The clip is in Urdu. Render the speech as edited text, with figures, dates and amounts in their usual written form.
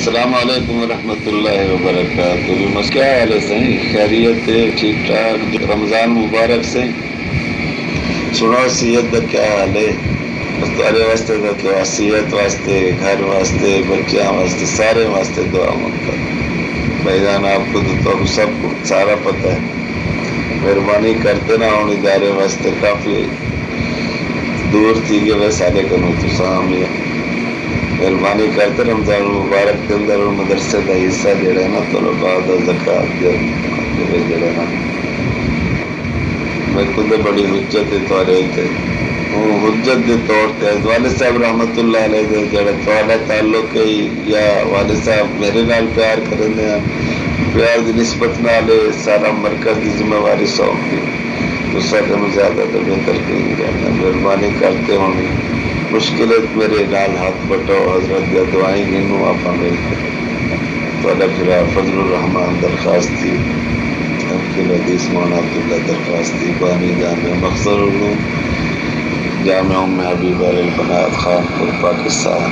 السلام علیکم ورحمۃ اللہ وبرکاتہ. کیا حال ہے سائیں؟ خیریت ہے؟ ٹھیک ٹھاک؟ رمضان مبارک سے سنو صحت کا کیا حال ہے؟ تارے واسطے دعا، صحت واسطے، گھر واسطے، بچوں واسطے، سارے واسطے دعا منگتا. بھائی جان آپ کو تو سب کو سارا پتہ ہے. مہربانی کرتے نہ ہوں ادارے واسطے کافی دور تھی کہ وہ سارے کروں تو سامنے مہربانی کرتے رمضان مبارک کے اندر مدرسے کا حصہ جڑا ہے نا طلباء دا زکات جڑا نا میں خود بڑی حجت ہے تھوڑے تے وہ حجت کے طور پہ والد صاحب رحمت اللہ علیہ دے جڑا تھوڑا تعلق ہے یا والد صاحب میرے نال پیار کرتے ہیں، پیار کی نسبت نال سارا مرکز کی ذمہ واری سونپ دی تو سارے میں زیادہ تو بہتر کہیں رہنا. مہربانی کرتے ہوں مشکلت میرے نال ہاتھ بٹو حضرت یا دعائیں گنوں آپ مل کے تھوڑا پھر فضل الرحمان درخواستی عبد الحدیث مولانا عبداللہ درخواستی بانی جامع مخزن علوم جامع ام حبیبہ البنات خانپور پاکستان.